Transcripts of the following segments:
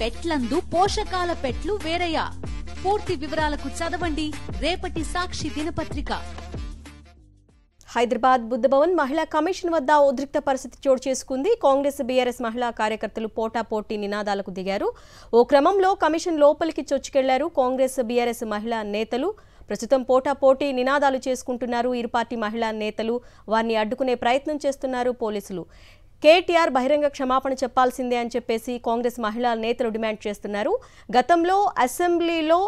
పెట్లందు పోషకాల పెట్లు వేరయ్యా. పూర్తి వివరాలకు చదవండి రేపటి సాక్షి దినపత్రిక. హైదరాబాద్ బుద్ధభవన్ మహిళా కమిషన్ వద్ద ఉద్రిక్త పరిస్థితి చోటు చేసుకుంది. కాంగ్రెస్ బీఆర్ఎస్ మహిళా కార్యకర్తలు పోటాపోటీ నినాదాలకు దిగారు. ఓ క్రమంలో కమిషన్ లోపలికి చొచ్చుకెళ్లారు కాంగ్రెస్ బీఆర్ఎస్ మహిళా నేతలు. ప్రస్తుతం పోటాపోటీ నినాదాలు చేసుకుంటున్నారు ఇరు పార్టీ మహిళా నేతలు. వారిని అడ్డుకునే ప్రయత్నం చేస్తున్నారు పోలీసులు. కేటీఆర్ బహిరంగ క్షమాపణ చెప్పాల్సిందే అని చెప్పేసి కాంగ్రెస్ మహిళా నేతలు డిమాండ్ చేస్తున్నారు. గతంలో అసెంబ్లీలో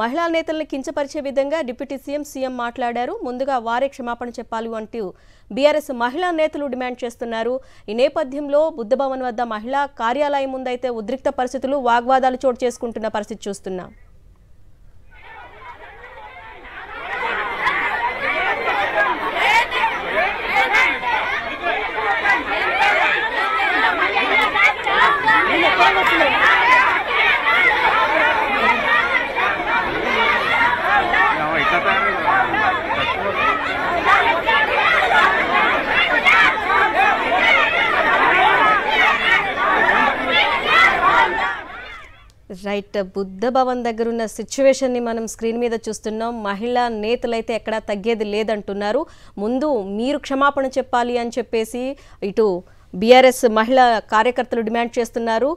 మహిళా నేతలను కించపరిచే విధంగా డిప్యూటీ సీఎం మాట్లాడారు. ముందుగా వారే క్షమాపణ చెప్పాలి అంటూ బీఆర్ఎస్ మహిళా నేతలు డిమాండ్ చేస్తున్నారు. ఈ నేపథ్యంలో బుద్ధభవన్ వద్ద మహిళా కార్యాలయం ముందైతే ఉద్రిక్త పరిస్థితులు, వాగ్వాదాలు చోటు చేసుకుంటున్న పరిస్థితి చూస్తున్నాం. రైట్, బుద్ధ భవన్ దగ్గర ఉన్న సిచ్యువేషన్ ని మనం స్క్రీన్ మీద చూస్తున్నాం. మహిళా నేతలైతే ఎక్కడా తగ్గేది లేదంటున్నారు. ముందు మీరు క్షమాపణ చెప్పాలి అని చెప్పేసి ఇటు బీఆర్ఎస్ మహిళా కార్యకర్తలు డిమాండ్ చేస్తున్నారు.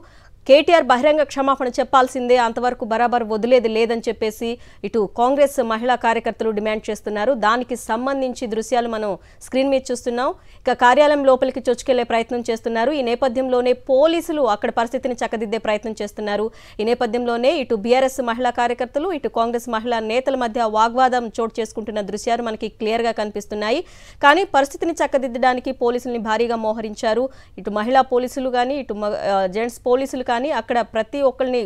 కేటీఆర్ బహిరంగ క్షమాపణ చెప్పాల్సిందే, అంతవరకు బరాబర్ వదిలేది లేదని చెప్పేసి ఇటు కాంగ్రెస్ మహిళా కార్యకర్తలు డిమాండ్ చేస్తున్నారు. దానికి సంబంధించి దృశ్యాలు మనం స్క్రీన్ మీద చూస్తున్నాం. ఇక కార్యాలయం లోపలికి చొచ్చుకెళ్లే ప్రయత్నం చేస్తున్నారు. ఈ నేపథ్యంలోనే పోలీసులు అక్కడ పరిస్థితిని చక్కదిద్దే ప్రయత్నం చేస్తున్నారు. ఈ నేపథ్యంలోనే ఇటు బీఆర్ఎస్ మహిళా కార్యకర్తలు, ఇటు కాంగ్రెస్ మహిళా నేతల మధ్య వాగ్వాదం చోటు చేసుకుంటున్న దృశ్యాలు మనకి క్లియర్ గా కనిపిస్తున్నాయి. కానీ పరిస్థితిని చక్కదిద్దడానికి పోలీసుల్ని భారీగా మోహరించారు. ఇటు మహిళా పోలీసులు కానీ, ఇటు జెంట్స్ పోలీసులు కానీ అక్కడ ప్రతి ఒక్కరిని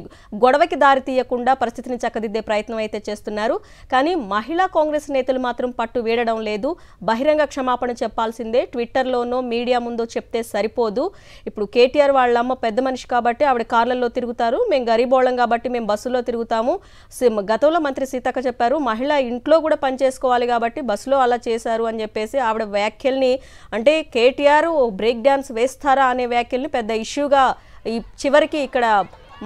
గొడవకి దారి తీయకుండా పరిస్థితిని చక్కదిద్దే ప్రయత్నం అయితే చేస్తున్నారు. కానీ మహిళా కాంగ్రెస్ నేతలు మాత్రం పట్టు వీడడం లేదు. బహిరంగ క్షమాపణ చెప్పాల్సిందే, ట్విట్టర్లోనో మీడియా ముందో చెప్తే సరిపోదు. ఇప్పుడు కేటీఆర్ వాళ్ళమ్మ పెద్ద మనిషి కాబట్టి ఆవిడ కార్లలో తిరుగుతారు, మేము గరీబోళం కాబట్టి మేము బస్సులో తిరుగుతాము. గతంలో మంత్రి సీతక్క చెప్పారు, మహిళ ఇంట్లో కూడా పనిచేసుకోవాలి కాబట్టి బస్సులో అలా చేశారు అని చెప్పేసి ఆవిడ వ్యాఖ్యల్ని, అంటే కేటీఆర్ బ్రేక్ డాన్స్ వేస్తారా అనే వ్యాఖ్యల్ని పెద్ద ఇష్యూగా ఈ చివరికి ఇక్కడ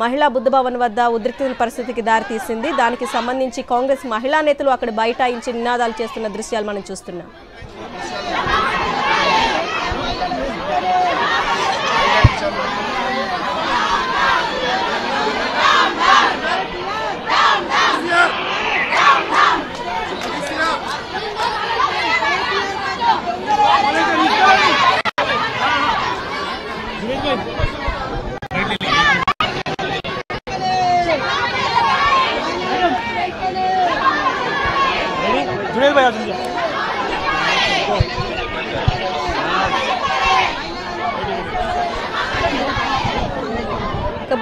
మహిళా బుద్ధభవన్ వద్ద ఉద్రిక్తుల పరిస్థితికి దారితీసింది. దానికి సంబంధించి కాంగ్రెస్ మహిళా నేతలు అక్కడ బైఠాయించి నినాదాలు చేస్తున్న దృశ్యాలు మనం చూస్తున్నాం.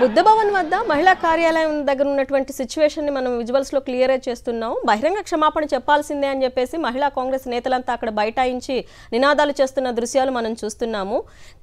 బుద్ధభవన్ వద్ద మహిళా కార్యాలయం దగ్గర ఉన్నటువంటి సిచ్యువేషన్ ని మనం విజువల్స్ లో క్లియర్ చేస్తున్నాం. బహిరంగ క్షమాపణ చెప్పాల్సిందే అని చెప్పేసి మహిళా కాంగ్రెస్ నేతలంతా అక్కడ బైఠాయించి నినాదాలు చేస్తున్న దృశ్యాలు మనం చూస్తున్నాము.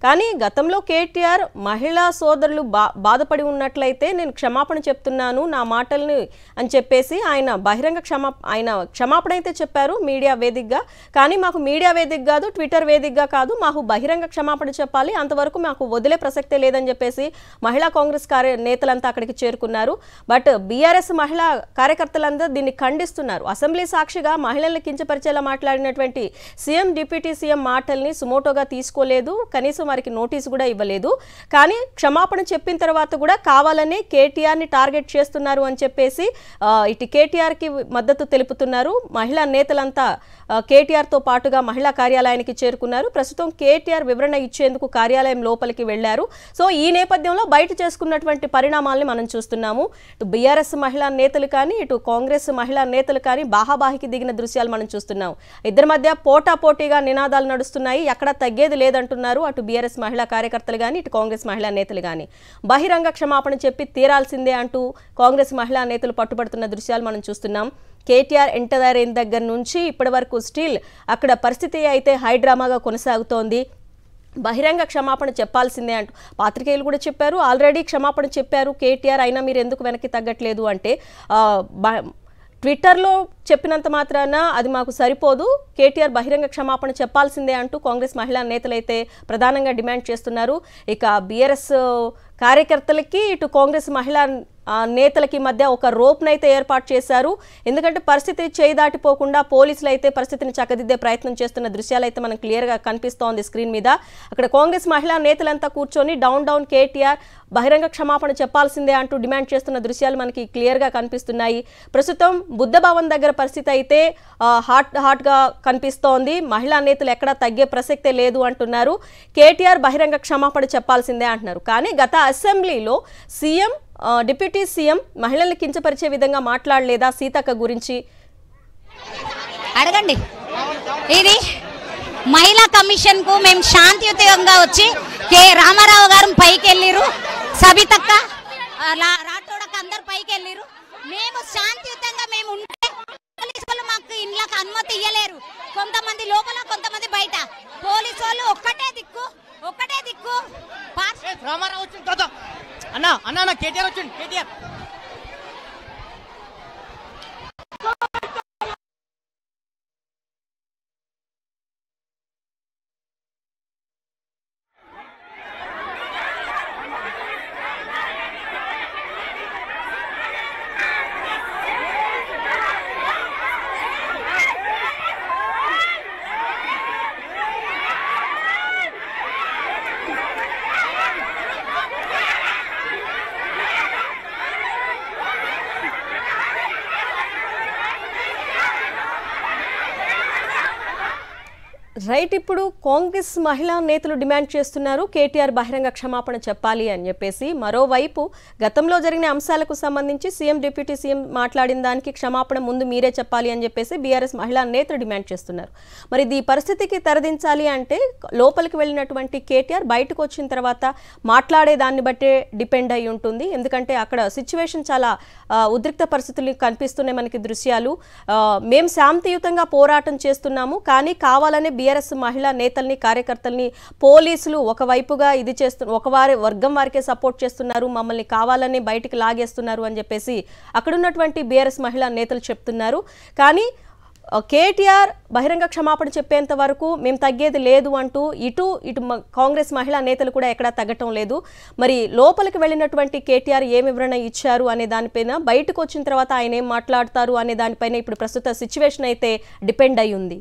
కానీ గతంలో కేటీఆర్ మహిళా సోదరులు బాధపడి ఉన్నట్లయితే నేను క్షమాపణ చెప్తున్నాను నా మాటల్ని అని చెప్పేసి ఆయన క్షమాపణ అయితే చెప్పారు మీడియా వేదికగా. కానీ మాకు మీడియా వేదిక కాదు, ట్విట్టర్ వేదికగా కాదు, మాకు బహిరంగ క్షమాపణ చెప్పాలి, అంతవరకు మాకు వదిలే ప్రసక్తే లేదని చెప్పేసి మహిళా కాంగ్రెస్ నేతలంతా అక్కడికి చేరుకున్నారు. బట్ బీఆర్ఎస్ మహిళా కార్యకర్తలందరూ దీన్ని ఖండిస్తున్నారు. అసెంబ్లీ సాక్షిగా మహిళల్ని కించపరిచేలా మాట్లాడినటువంటి సీఎం, డిప్యూటీ సీఎం మాటల్ని సుమోటోగా తీసుకోలేదు, కనీసం వారికి నోటీసు కూడా ఇవ్వలేదు. కానీ క్షమాపణ చెప్పిన తర్వాత కూడా కావాలని కేటీఆర్ని టార్గెట్ చేస్తున్నారు అని చెప్పేసి ఇటు కేటీఆర్కి మద్దతు తెలుపుతున్నారు. మహిళా నేతలంతా కేటీఆర్తో పాటుగా మహిళా కార్యాలయానికి చేరుకున్నారు. ప్రస్తుతం కేటీఆర్ వివరణ ఇచ్చేందుకు కార్యాలయం లోపలికి వెళ్లారు. సో ఈ నేపథ్యంలో బయట చేసుకున్నటువంటి పరిణామాలని మనం చూస్తున్నాము. ఇటు బీఆర్ఎస్ మహిళా నేతలు కానీ, ఇటు కాంగ్రెస్ మహిళా నేతలు కానీ బాహాబాహికి దిగిన దృశ్యాలు మనం చూస్తున్నాం. ఇద్దరి మధ్య పోటాపోటీగా నినాదాలు నడుస్తున్నాయి. ఎక్కడ తగ్గేది లేదంటున్నారు అటు బీఆర్ఎస్ మహిళా కార్యకర్తలు కానీ, ఇటు కాంగ్రెస్ మహిళా నేతలు కానీ. బహిరంగ క్షమాపణ చెప్పి తీరాల్సిందే అంటూ కాంగ్రెస్ మహిళా నేతలు పట్టుబడుతున్న దృశ్యాలు మనం చూస్తున్నాం. కేటీఆర్ ఎంటర్ అయిన దగ్గర నుంచి ఇప్పటి వరకు స్టిల్ అక్కడ పరిస్థితి అయితే హైడ్రామాగా కొనసాగుతోంది. బహిరంగ క్షమాపణ చెప్పాల్సిందే అంటూ పాత్రికేయులు కూడా చెప్పారు. ఆల్రెడీ క్షమాపణ చెప్పారు కేటీఆర్, అయినా మీరు ఎందుకు వెనక్కి తగ్గట్లేదు అంటే ట్విట్టర్లో చెప్పినంత మాత్రాన అది మాకు సరిపోదు, కేటీఆర్ బహిరంగ క్షమాపణ చెప్పాల్సిందే అంటూ కాంగ్రెస్ మహిళా నేతలైతే ప్రధానంగా డిమాండ్ చేస్తున్నారు. ఇక బీఆర్ఎస్ కార్యకర్తలకి ఇటు కాంగ్రెస్ మహిళా నేతలకి మధ్య ఒక రోప్నైతే ఏర్పాటు చేశారు. ఎందుకంటే పరిస్థితి చేయి దాటిపోకుండా పోలీసులు అయితే పరిస్థితిని చక్కదిద్దే ప్రయత్నం చేస్తున్న దృశ్యాలు అయితే మనకు క్లియర్గా కనిపిస్తోంది స్క్రీన్ మీద. అక్కడ కాంగ్రెస్ మహిళా నేతలంతా కూర్చొని డౌన్ కేటీఆర్ బహిరంగ క్షమాపణ చెప్పాల్సిందే అంటూ డిమాండ్ చేస్తున్న దృశ్యాలు మనకి క్లియర్గా కనిపిస్తున్నాయి. ప్రస్తుతం బుద్ధ భవన్ దగ్గర పరిస్థితి అయితే హాట్గా కనిపిస్తోంది. మహిళా నేతలు ఎక్కడా తగ్గే ప్రసక్తే లేదు అంటున్నారు. కేటీఆర్ బహిరంగ క్షమాపణ చెప్పాల్సిందే అంటున్నారు. కానీ గత అసెంబ్లీలో సీఎం డిప్యూటీ సీఎం మహిళల్ని కించపరిచే విధంగా మాట్లాడలేదా సీతక్క గురించి? అడగండి. ఇది మహిళా కమిషన్ కు మేము శాంతియుతంగా వచ్చి రామారావు గారు పైకి వెళ్ళిరు, సబితక్క రాఠోడక్క అందరు పైకి వెళ్ళిరు. మేము శాంతియుతంగా మేము ఉంటే పోలీసు వాళ్ళు మాకు ఇంట్లోకి అనుమతి ఇవ్వలేరు. కొంతమంది లోపల కొంతమంది బయట. పోలీసు వాళ్ళు ఒక్కటే దిక్కు రామారావు వచ్చింది కదా అన్న కేటీఆర్ వచ్చింది. కేటీఆర్ రైట్. ఇప్పుడు కాంగ్రెస్ మహిళా నేతలు డిమాండ్ చేస్తున్నారు కేటీఆర్ బహిరంగ క్షమాపణ చెప్పాలి అని చెప్పేసి. మరోవైపు గతంలో జరిగిన అంశాలకు సంబంధించి సీఎం డిప్యూటీ సీఎం మాట్లాడిన దానికి క్షమాపణ ముందు మీరే చెప్పాలి అని చెప్పేసి బీఆర్ఎస్ మహిళా నేతలు డిమాండ్ చేస్తున్నారు. మరి ఈ పరిస్థితికి తెరదించాలి అంటే లోపలికి వెళ్ళినటువంటి కేటీఆర్ బయటకు వచ్చిన తర్వాత మాట్లాడే దాన్ని బట్టే డిపెండ్ అయి ఉంటుంది. ఎందుకంటే అక్కడ సిచ్యువేషన్ చాలా ఉద్రిక్త పరిస్థితులు కనిపిస్తున్నాయి మనకి దృశ్యాలు. మేము శాంతియుతంగా పోరాటం చేస్తున్నాము, కానీ కావాలనే బీఆర్ఎస్ మహిళా నేతల్ని కార్యకర్తల్ని పోలీసులు ఒకవైపుగా ఇది ఒక వర్గం వారికే సపోర్ట్ చేస్తున్నారు, మమ్మల్ని కావాలని బయటికి లాగేస్తున్నారు అని చెప్పేసి అక్కడ ఉన్నటువంటి బీఆర్ఎస్ మహిళా నేతలు చెప్తున్నారు. కానీ కేటీఆర్ బహిరంగ క్షమాపణ చెప్పేంత వరకు మేము తగ్గేది లేదు అంటూ ఇటు కాంగ్రెస్ మహిళా నేతలు కూడా ఎక్కడా తగ్గటం లేదు. మరి లోపలికి వెళ్ళినటువంటి కేటీఆర్ ఏం వివరణ ఇచ్చారు అనే దానిపైన, బయటకు వచ్చిన తర్వాత ఆయన ఏం మాట్లాడతారు అనే దానిపైన ఇప్పుడు ప్రస్తుత సిచ్యువేషన్ అయితే డిపెండ్ అయి ఉంది.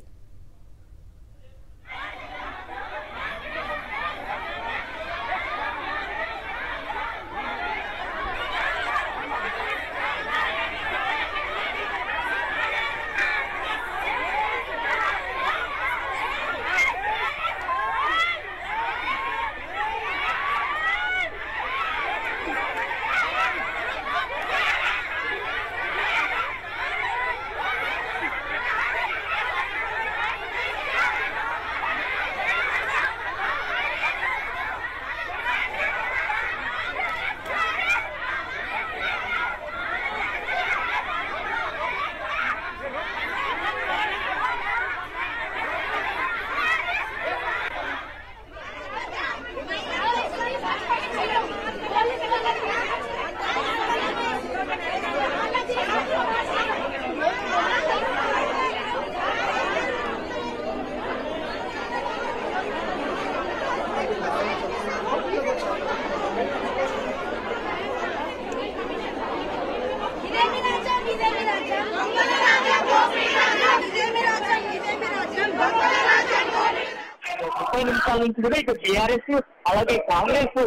నిమిషాల నుంచి కూడా ఇటు టీఆర్ఎస్ అలాగే కాంగ్రెస్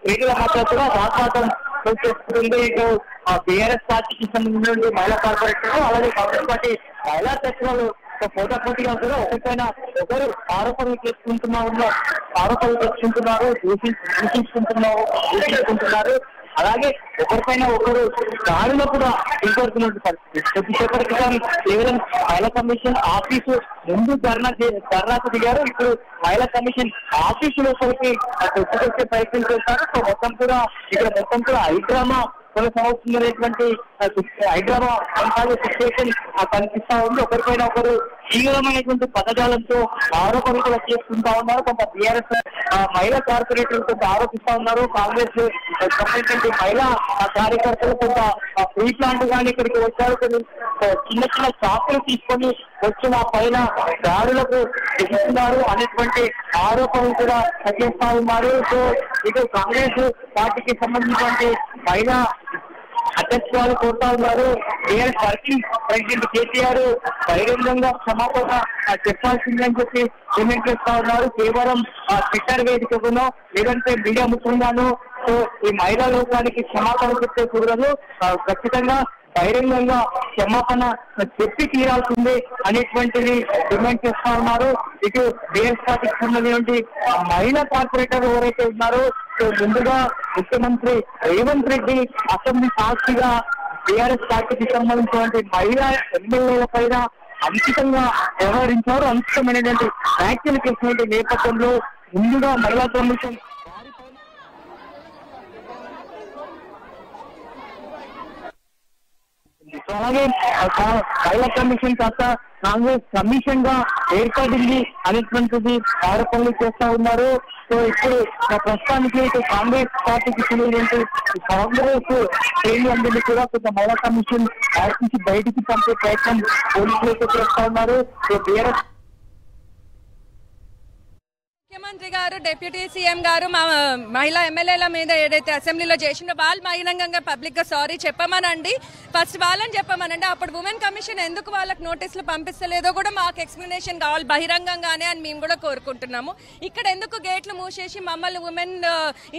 శ్రేణుల మధ్య కూడా వాగ్వాదం చేస్తుంది. ఇటు బీఆర్ఎస్ పార్టీకి సంబంధించిన మహిళా కార్పొరేటర్ అలాగే కాంగ్రెస్ పార్టీ మహిళా సచివాలు పోటాపోటీగా కూడా ఒకరిపైన ఒకరు ఆరోపణలు చేసుకుంటున్నారు, దూషించుకుంటున్నారు. అలాగే ఒకరిపైన ఒకరు దాడిలో కూడా దిగబడుతున్నట్టు పరిస్థితి. కొద్దిసేపటి క్రితం కేవలం మహిళా కమిషన్ ఆఫీసు ముందు ధర్నాకు దిగారు. ఇప్పుడు మహిళా కమిషన్ ఆఫీసు లోపలికి వచ్చే ప్రయత్నం చేస్తారు. సో మొత్తం కూడా హైడ్రామా కొనసాగుతున్నటువంటి హైదరాబాద్ కొనసాగే సిచ్యువేషన్ కనిపిస్తా ఉంది. ఒకరిపైన ఒకరు తీవ్రమైనటువంటి పదజాలంతో ఆరోపణలు కూడా చేసుకుంటా ఉన్నారు. కొంత టీఆర్ఎస్ మహిళా కార్పొరేటర్లు కొంత ఆరోపిస్తా ఉన్నారు. కాంగ్రెస్ సంబంధించిన మహిళా కార్యకర్తలు కొంత ప్రీ ప్లాంట్ గానీ ఇక్కడికి వచ్చారు. కొన్ని చిన్న చిన్న చాకులు తీసుకొని వచ్చిన పైన దాడులకు ఎదుగుతున్నారు అనేటువంటి ఆరోపణలు కూడా చేస్తా ఉన్నారు. సో ఇటు కాంగ్రెస్ పార్టీకి సంబంధించినటువంటి మహిళా అధ్యక్షురాలు కోరుతా ఉన్నారు. టీఆర్ఎస్ వర్కింగ్ ప్రెసిడెంట్ కేటీఆర్ బహిరంగంగా క్షమాపణ చెప్పాల్సిందని చెప్పి డిమాండ్ చేస్తా ఉన్నారు. కేవలం ట్విట్టర్ వేదికను లేదంటే మీడియా ముఖ్యంగాను సో ఈ మహిళా లోకానికి క్షమాపణ చెప్తే కుదరదు, ఖచ్చితంగా బహిరంగంగా క్షమాపణ చెప్పి తీరాల్సిందే అనేటువంటిది డిమాండ్ చేస్తా ఉన్నారు. ఇటు బీఆర్ఎస్ పార్టీకి సంబంధించి మహిళా కార్పొరేటర్ ఎవరైతే ఉన్నారో ముందుగా ముఖ్యమంత్రి రేవంత్ రెడ్డి అసెంబ్లీ సాక్షిగా బీఆర్ఎస్ పార్టీకి సంబంధించినటువంటి మహిళా ఎమ్మెల్యేల పైన అంకితంగా వ్యవహరించారు. అంకితమైనటువంటి వ్యాఖ్యలు చేసినటువంటి నేపథ్యంలో ముందుగా మహిళా కమిషన్ అలాగే మహిళా కమిషన్ కాస్త కాంగ్రెస్ కమిషన్ గా ఏర్పడింది అనేటువంటిది ఆరోపణలు చేస్తా ఉన్నారు. సో ఇప్పుడు ప్రస్తుతానికి కాంగ్రెస్ పార్టీకి చెందినటువంటి కాంగ్రెస్ శ్రేణులందరినీ కూడా కొంత మహిళా కమిషన్ నుంచి బయటికి పంపే ప్రయత్నం పోలీసులు చేస్తా ఉన్నారు. సో బీఆర్ఎస్ ముఖ్యమంత్రి గారు డిప్యూటీ సీఎం గారు మా మహిళా ఎమ్మెల్యేల మీద ఏదైతే అసెంబ్లీలో చేసిందో వాళ్ళు బహిరంగంగా పబ్లిక్ గా సారీ చెప్పమనండి, ఫస్ట్ వాళ్ళని చెప్పమనండి. అప్పుడు ఉమెన్ కమిషన్ ఎందుకు వాళ్ళకి నోటీసులు పంపిస్తలేదో కూడా మాకు ఎక్స్ప్లెనేషన్ కావాలి బహిరంగంగానే అని మేము కూడా కోరుకుంటున్నాము. ఇక్కడ ఎందుకు గేట్లు మూసేసి మమ్మల్ని ఉమెన్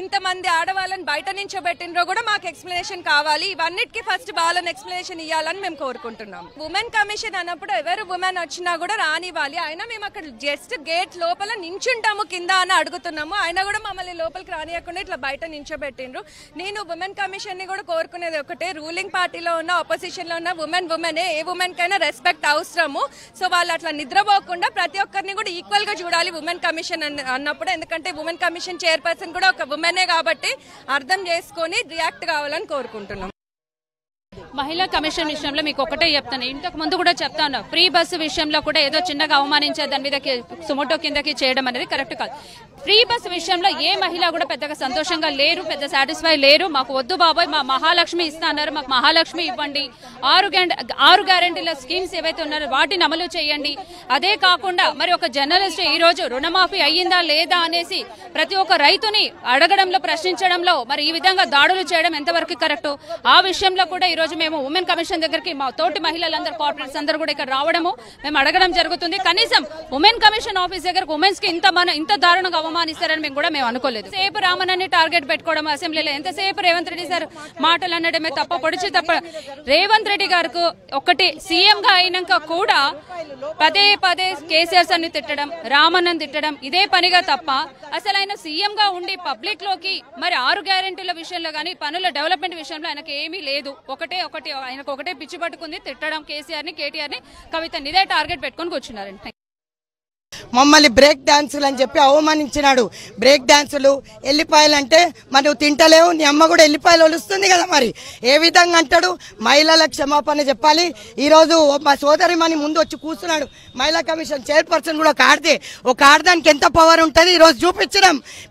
ఇంతమంది ఆడవాళ్ళని బయట నించోబెట్టినరో కూడా మాకు ఎక్స్ప్లెనేషన్ కావాలి. ఇవన్నిటికీ ఫస్ట్ వాళ్ళని ఎక్స్ప్లెనేషన్ ఇవ్వాలని మేము కోరుకుంటున్నాము. ఉమెన్ కమిషన్ అన్నప్పుడు ఎవరు ఉమెన్ వచ్చినా కూడా రానివ్వాలి. అయినా మేము అక్కడ జస్ట్ గేట్ లోపల నించుంటాము కింద అని అడుగుతున్నాము. అయినా కూడా మమ్మల్ని లోపలికి రానియకుండా ఇట్లా బయట నించోబెట్టిండ్రు. నేను ఉమెన్ కమిషన్ ని కూడా కోరుకునేది ఒకటే, రూలింగ్ పార్టీలో ఉన్న ఆపోజిషన్ లో ఉన్న ఉమెనే ఏ ఉమెన్ కైనా రెస్పెక్ట్ అవసరము. సో వాళ్ళు అట్లా నిద్రపోకుండా ప్రతి ఒక్కరిని కూడా ఈక్వల్ గా చూడాలి ఉమెన్ కమిషన్ అన్నప్పుడు. ఎందుకంటే ఉమెన్ కమిషన్ చైర్పర్సన్ కూడా ఒక ఉమెనే కాబట్టి అర్థం చేసుకొని రియాక్ట్ కావాలని కోరుకుంటున్నాం. మహిళా కమిషన్ విషయంలో మీకు ఒకటే చెప్తాను, ఇంతకు ముందు కూడా చెప్తాను, ఫ్రీ బస్సు విషయంలో కూడా ఏదో చిన్నగా అవమానించే దాని మీద సుమోటో కిందకి చేయడం అనేది కరెక్ట్ కాదు. ఫ్రీ బస్సు విషయంలో ఏ మహిళ కూడా పెద్దగా సంతోషంగా లేరు, పెద్ద సాటిస్ఫై లేరు. మాకు వద్దు బాబాయ్, మా మహాలక్ష్మి ఇస్తా అన్నారు, మాకు మహాలక్ష్మి ఇవ్వండి, 6 గ్యారెంటీల స్కీమ్స్ ఏవైతే ఉన్నారో వాటిని అమలు చేయండి. అదే కాకుండా మరి ఒక జర్నలిస్ట్ ఈ రోజు రుణమాఫీ అయ్యిందా లేదా అనేసి ప్రతి ఒక్క రైతుని అడగడంలో ప్రశ్నించడంలో మరి ఈ విధంగా దాడులు చేయడం ఎంతవరకు కరెక్ట్, ఆ విషయంలో కూడా ఈ రోజు మేము ఉమెన్ కమిషన్ దగ్గరికి మా తోటి మహిళలందరూ కార్పొరేట్స్ అందరూ కూడా ఇక్కడ రావడము మేము అడగడం జరుగుతుంది. కనీసం ఉమెన్ కమిషన్ ఆఫీస్ దగ్గరకు ఉమెన్స్ కి ఇంత దారుణంగా అవమానిస్తారని మేము అనుకోలేదు. సేపు రామనని టార్గెట్ పెట్టుకోవడం అసెంబ్లీలో, ఎంతసేపు రేవంత్ రెడ్డి సార్ మాటలు అనడమే తప్ప పొడిచి తప్ప. రేవంత్ రెడ్డి గారికి ఒకటి సీఎం గా అయినాక కూడా పదే కేసీఆర్ అని తిట్టడం, రామన్నని తిట్టడం ఇదే పనిగా తప్ప అసలు ఆయన సీఎం గా ఉండి పబ్లిక్ లోకి మరి 6 గ్యారెంటీల విషయంలో గానీ పనుల డెవలప్మెంట్ విషయంలో ఆయనకి ఏమీ లేదు. ఆయనకు ఒకటే పిచ్చి పట్టుకుంది, తిట్టడం కేసీఆర్ ని కేటీఆర్ ని కవితని ఇదే టార్గెట్ పెట్టుకుని కూర్చున్నారండి. మమ్మల్ని బ్రేక్ డాన్సులు అని చెప్పి అవమానించినాడు. బ్రేక్ డాన్సులు ఎల్లిపాయలు అంటే మరి నువ్వు తింటలేవు, నీ అమ్మ కూడా ఎల్లిపాయలు ఒలుస్తుంది కదా, మరి ఏ విధంగా అంటాడు? మహిళలకు క్షమాపణ చెప్పాలి. ఈరోజు మా సోదరి మని ముందు వచ్చి కూర్చున్నాడు. మహిళా కమిషన్ చైర్పర్సన్ కూడా ఒక ఆడదానికి ఎంత పవర్ ఉంటుంది ఈరోజు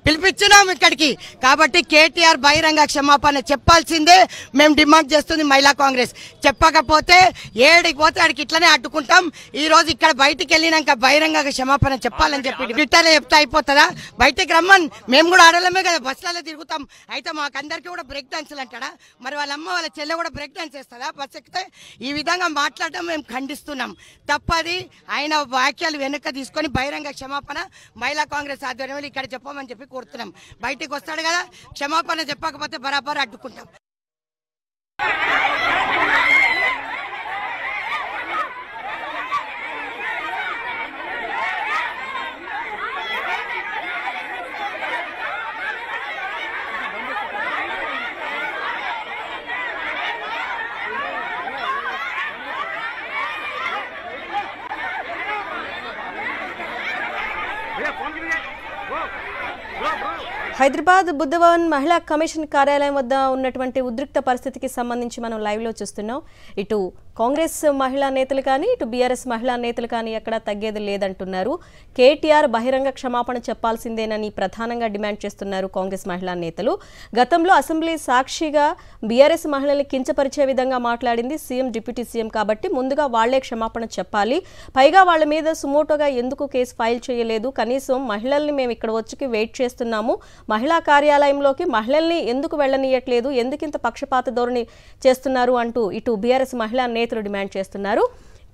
పిలిపించినాం ఇక్కడికి. కాబట్టి కేటీఆర్ బహిరంగ క్షమాపణ చెప్పాల్సిందే మేము డిమాండ్ చేస్తుంది మహిళా కాంగ్రెస్. చెప్పకపోతే ఏడికి పోతే ఆడికి ఇట్లనే అడ్డుకుంటాం. ఈ రోజు ఇక్కడ బయటికి వెళ్ళినాక బహిరంగ క్షమాపణ చెప్పాలని చెప్పి ట్విట్టర్లో చెప్తే అయిపోతుందా? బయటికి రమ్మని, మేము కూడా ఆడలేమే కదా, బస్సులలో తిరుగుతాం. అయితే మాకందరికీ కూడా బ్రేక్ డాన్సులు అంటాడా? మరి వాళ్ళ అమ్మ వాళ్ళ చెల్లె కూడా బ్రేక్ డాన్స్ చేస్తుందా బస్ ఎక్కితే? ఈ విధంగా మాట్లాడటం మేము ఖండిస్తున్నాం. తప్పది. ఆయన వ్యాఖ్యలు వెనుక తీసుకొని బహిరంగ క్షమాపణ మహిళా కాంగ్రెస్ ఆధ్వర్యంలో ఇక్కడ చెప్పమని చెప్పి కోరుతున్నాం. బయటికి వస్తాడు కదా, క్షమాపణ చెప్పకపోతే బరాబర్ అడ్డుకుంటాం. హైదరాబాద్ బుద్ధభవన్ మహిళా కమిషన్ కార్యాలయం వద్ద ఉన్నటువంటి ఉద్రిక్త పరిస్థితికి సంబంధించి మనం లైవ్ లో చూస్తున్నాం. ఇటు కాంగ్రెస్ మహిళా నేతలు కానీ ఇటు బీఆర్ఎస్ మహిళా నేతలు కానీ ఎక్కడ తగ్గేది లేదంటున్నారు. కేటీఆర్ బహిరంగ క్షమాపణ చెప్పాల్సిందేనని ప్రధానంగా డిమాండ్ చేస్తున్నారు కాంగ్రెస్ మహిళా నేతలు. గతంలో అసెంబ్లీ సాక్షిగా బీఆర్ఎస్ మహిళల్ని కించపరిచే విధంగా మాట్లాడింది సీఎం, డిప్యూటీ సీఎం కాబట్టి ముందుగా వాళ్లే క్షమాపణ చెప్పాలి. పైగా వాళ్ళ మీద సుమోటోగా ఎందుకు కేసు ఫైల్ చేయలేదు? కనీసం మహిళల్ని మేము ఇక్కడ వచ్చి వెయిట్ చేస్తున్నాము, మహిళా కార్యాలయంలోకి మహిళల్ని ఎందుకు వెళ్లనీయట్లేదు, ఎందుకింత పక్షపాత ధోరణి చేస్తున్నారు అంటూ ఇటు బీఆర్ఎస్ మహిళా నేతలు డిమాండ్ చేస్తున్నారు.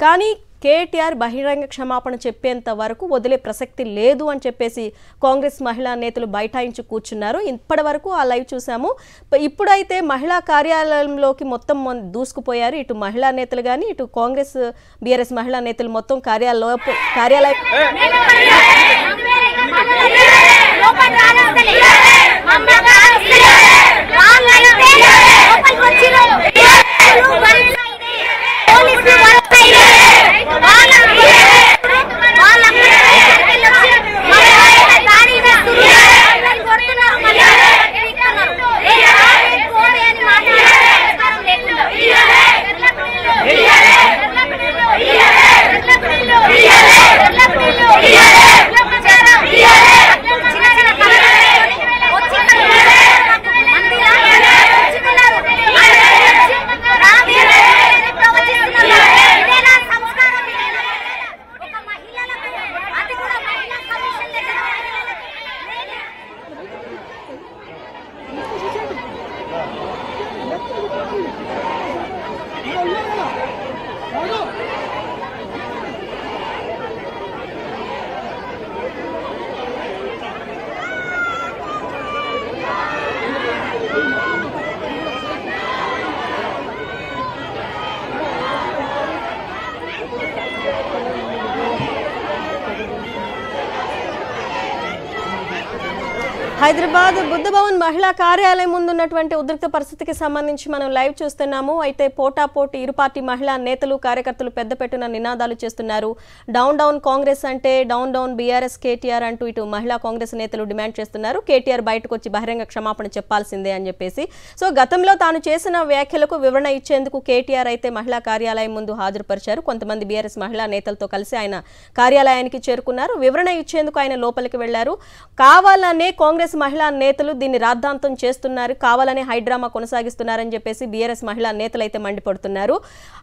కానీ కేటీఆర్ బహిరంగ క్షమాపణ చెప్పేంత వరకు వదిలే ప్రసక్తి లేదు అని చెప్పేసి కాంగ్రెస్ మహిళా నేతలు బైఠాయించి కూర్చున్నారు. ఇప్పటి వరకు ఆ లైవ్ చూసాము. ఇప్పుడైతే మహిళా కార్యాలయంలోకి మొత్తం దూసుకుపోయారు. ఇటు మహిళా నేతలు కానీ ఇటు కాంగ్రెస్ బీఆర్ఎస్ మహిళా నేతలు మొత్తం కార్యాలయం హైదరాబాద్ బుద్ధభవన్ మహిళా కార్యాలయం ముందున్నటువంటి ఉద్రిక్త పరిస్థితికి సంబంధించి మనం లైవ్ చూస్తున్నాము. అయితే పోటాపోటీ ఇరు పార్టీ మహిళా నేతలు కార్యకర్తలు పెద్దపెట్టున నినాదాలు చేస్తున్నారు. డౌన్ డౌన్ కాంగ్రెస్ అంటే డౌన్ డౌన్ బీఆర్ఎస్ కేటీఆర్ అంటూ ఇటు మహిళా కాంగ్రెస్ నేతలు డిమాండ్ చేస్తున్నారు. కేటీఆర్ బయటకు వచ్చి బహిరంగ క్షమాపణ చెప్పాల్సిందే అని చెప్పేసి. సో గతంలో తాను చేసిన వ్యాఖ్యలకు వివరణ ఇచ్చేందుకు కేటీఆర్ అయితే మహిళా కార్యాలయం ముందు హాజరుపరిచారు. కొంతమంది బీఆర్ఎస్ మహిళా నేతలతో కలిసి ఆయన కార్యాలయానికి చేరుకున్నారు. వివరణ ఇచ్చేందుకు ఆయన లోపలికి వెళ్లారు. కావాలనే కాంగ్రెస్ మహిళా నేతలు దీన్ని రాద్ధాంతం చేస్తున్నారు, కావాలనే హైడ్రామా కొనసాగిస్తున్నారని చెప్పేసి బీఆర్ఎస్ మహిళా నేతలు అయితే మండిపడుతున్నారు.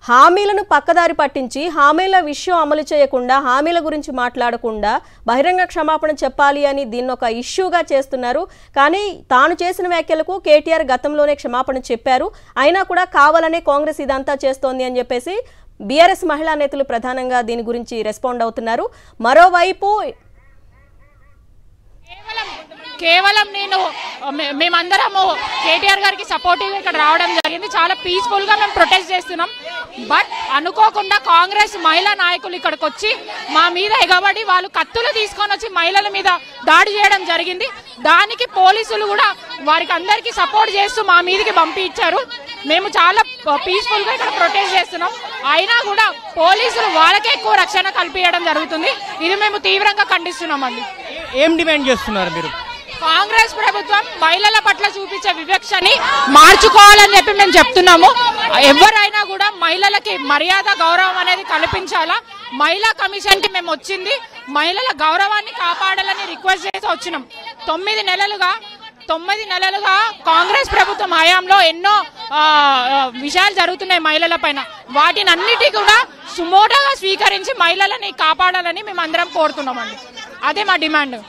హామీలను పక్కదారి పట్టించి హామీల విషయం అమలు చేయకుండా, హామీల గురించి మాట్లాడకుండా బహిరంగ క్షమాపణ చెప్పాలి అని దీన్ని ఒక ఇష్యూగా చేస్తున్నారు. కానీ తాను చేసిన వ్యాఖ్యలకు కేటీఆర్ గతంలోనే క్షమాపణ చెప్పారు. అయినా కూడా కావాలనే కాంగ్రెస్ ఇదంతా చేస్తోంది అని చెప్పేసి బీఆర్ఎస్ మహిళా నేతలు ప్రధానంగా దీని గురించి రెస్పాండ్ అవుతున్నారు. మరోవైపు కేవలం మేమందరము కేటీఆర్ గారికి సపోర్టివ్గా ఇక్కడ రావడం జరిగింది. చాలా పీస్ఫుల్గా మేము ప్రొటెస్ట్ చేస్తున్నాం. బట్ అనుకోకుండా కాంగ్రెస్ మహిళా నాయకులు ఇక్కడికి వచ్చి మా మీద ఎగబడి వాళ్ళు కత్తులు తీసుకొని వచ్చి మహిళల మీద దాడి చేయడం జరిగింది. దానికి పోలీసులు కూడా వారికి అందరికీ సపోర్ట్ చేస్తూ మా మీదకి పంపించారు. మేము చాలా పీస్ఫుల్గా ఇక్కడ ప్రొటెస్ట్ చేస్తున్నాం. అయినా కూడా పోలీసులు వాళ్ళకే ఎక్కువ రక్షణ కల్పించడం జరుగుతుంది. ఇది మేము తీవ్రంగా ఖండిస్తున్నామండి. ఏం డిమాండ్ చేస్తున్నారు మీరు? కాంగ్రెస్ ప్రభుత్వం మహిళల పట్ల చూపించే వివక్షని మార్చుకోవాలని చెప్పి మేము చెప్తున్నాము. ఎవరైనా కూడా మహిళలకి మర్యాద, గౌరవం అనేది కల్పించాలా. మహిళా కమిషన్ కి మేము వచ్చింది మహిళల గౌరవాన్ని కాపాడాలని రిక్వెస్ట్ చేసి వచ్చినాం. 9 నెలలుగా కాంగ్రెస్ ప్రభుత్వం హయాంలో ఎన్నో విషయాలు జరుగుతున్నాయి మహిళల పైన. వాటిని అన్నిటి కూడా సుమోటోగా స్వీకరించి మహిళలని కాపాడాలని మేము అందరం కోరుతున్నామండి. అదే మా డిమాండ్.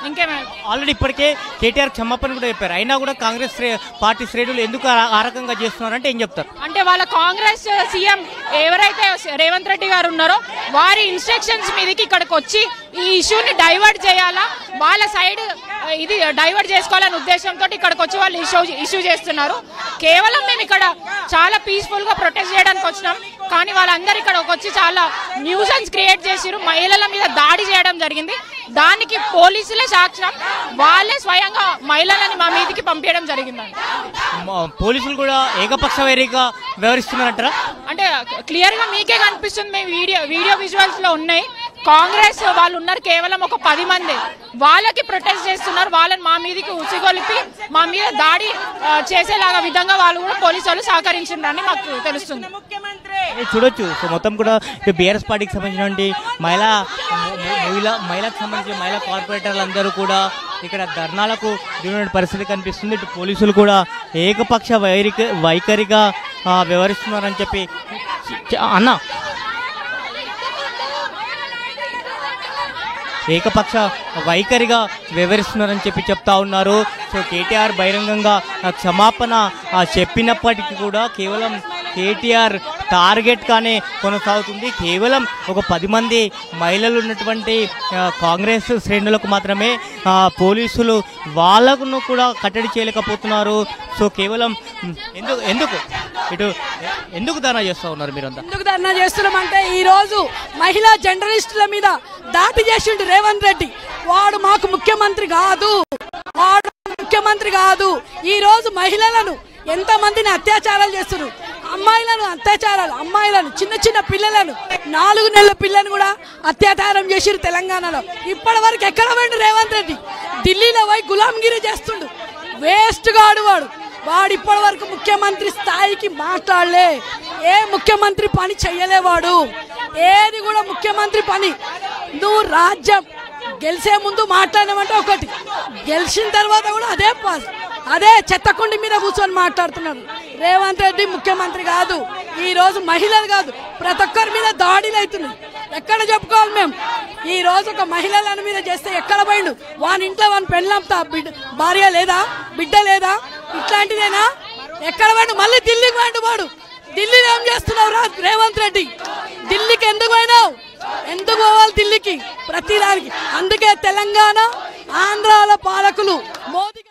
ఇంకేమైనా ఆల్రెడీ ఇప్పటికే కేటీఆర్ క్షమాపణ కూడా చెప్పారు. అయినా కూడా కాంగ్రెస్ పార్టీ శ్రేణులు ఎందుకు ఆ రకంగా చేస్తున్నారంటే ఏం చెప్తారు? అంటే వాళ్ళ కాంగ్రెస్ సీఎం ఎవరైతే రేవంత్ రెడ్డి గారు ఉన్నారో వారి ఇన్స్ట్రక్షన్స్ మీదకి ఇక్కడికి వచ్చి ఈ ఇష్యూని డైవర్ట్ చేయాలా, వాళ్ళ సైడ్ ఇది డైవర్ట్ చేసుకోవాలనే ఉద్దేశంతో ఇక్కడికి వచ్చి వాళ్ళు ఇష్యూ చేస్తున్నారు. కేవలం మేము ఇక్కడ చాలా పీస్ఫుల్ గా ప్రొటెస్ట్ చేయడానికి వచ్చినాం. కానీ వాళ్ళందరూ ఇక్కడ వచ్చి చాలా న్యూసెన్స్ క్రియేట్ చేసిరు, మహిళల మీద దాడి చేయడం జరిగింది. దానికి పోలీసులే సాక్ష్యం, వాళ్ళే స్వయంగా మహిళలని మా మీదకి పంపించడం జరిగిందండి. పోలీసులు కూడా ఏకపక్ష వైరీగా వ్యవహరిస్తున్నారంటారా? అంటే క్లియర్ గా మీకే కనిపిస్తుంది, మేము వీడియో విజువల్స్ లో ఉన్నాయి. కాంగ్రెస్ వాళ్ళు ఉన్నారు కేవలం ఒక 10 మంది, వాళ్ళకి ప్రొటెస్ట్ చేస్తున్నారు. వాళ్ళని మా మీదకి ఉసిగొలిపి మా మీద దాడి చేసేలాగా విధంగా వాళ్ళు కూడా పోలీసు వాళ్ళు సహకరించారని మాకు తెలుస్తుంది. చూడొచ్చు. సో మొత్తం కూడా బీఆర్ఎస్ పార్టీకి సంబంధించినటువంటి మహిళకు సంబంధించిన మహిళా కార్పొరేటర్లు అందరూ కూడా ఇక్కడ ధర్నాలకు దిగిన పరిస్థితి కనిపిస్తుంది. ఇటు పోలీసులు కూడా ఏకపక్ష వైఖరిగా వ్యవహరిస్తున్నారని చెప్పి ఏకపక్ష వైఖరిగా వ్యవహరిస్తున్నారని చెప్పి చెప్తా ఉన్నారు. సో కేటీఆర్ బహిరంగంగా క్షమాపణ చెప్పినప్పటికీ కూడా కేవలం కేటీఆర్ టార్గెట్గానే కొనసాగుతుంది. కేవలం ఒక 10 మంది మహిళలు ఉన్నటువంటి కాంగ్రెస్ శ్రేణులకు మాత్రమే పోలీసులు వాళ్ళను కూడా కట్టడి చేయలేకపోతున్నారు. సో కేవలం ఎందుకు ధర్నా చేస్తూ ఉన్నారు మీరంతా? ఎందుకు ధర్నా చేస్తున్నామంటే ఈరోజు మహిళా జర్నలిస్టుల మీద దాడి చేసిండు రేవంత్ రెడ్డి. వాడు మాకు ముఖ్యమంత్రి కాదు, ఈ రోజు మహిళలను ఎంతమందిని అత్యాచారాలు చేస్తున్నారు. అమ్మాయిలను చిన్న పిల్లలను 4 నెలల పిల్లను కూడా అత్యాచారం చేసిరు తెలంగాణలో. ఇప్పటి వరకు ఎక్కడ పోయిండు రేవంత్ రెడ్డి? ఢిల్లీలో పోయి గులాంగిరి చేస్తుండు. వేస్ట్ గాడు వాడు ఇప్పటి వరకు ముఖ్యమంత్రి స్థాయికి మాట్లాడలే. ఏ ముఖ్యమంత్రి పని చెయ్యలేవాడు, ఏది కూడా ముఖ్యమంత్రి పని. నువ్వు రాజ్యం గెలిచే ముందు మాట్లాడినామంటే ఒకటి, గెలిచిన తర్వాత కూడా అదే చెత్తకుండి మీద కూర్చొని మాట్లాడుతున్నారు. రేవంత్ రెడ్డి ముఖ్యమంత్రి కాదు. ఈ రోజు మహిళలు కాదు, ప్రతి ఒక్కరి మీద దాడులు అవుతున్నాయి. ఎక్కడ చెప్పుకోవాలి మేము? ఈ రోజు ఒక మహిళల మీద చేస్తే ఎక్కడ పోయిండు? వాని ఇంట్లో వాని పెళ్ళంతా భార్య లేదా, బిడ్డ లేదా? ఇట్లాంటిదేనా? ఎక్కడ పోయిండు? మళ్ళీ ఢిల్లీకి పోయిండు వాడు. ఢిల్లీలో ఏం చేస్తున్నావు రేవంత్ రెడ్డి? ఢిల్లీకి ఎందుకు పోయినావు? ఎందుకు పోవాలి ఢిల్లీకి ప్రతిదానికి? అందుకే తెలంగాణ ఆంధ్రాల పాలకులు మోదీ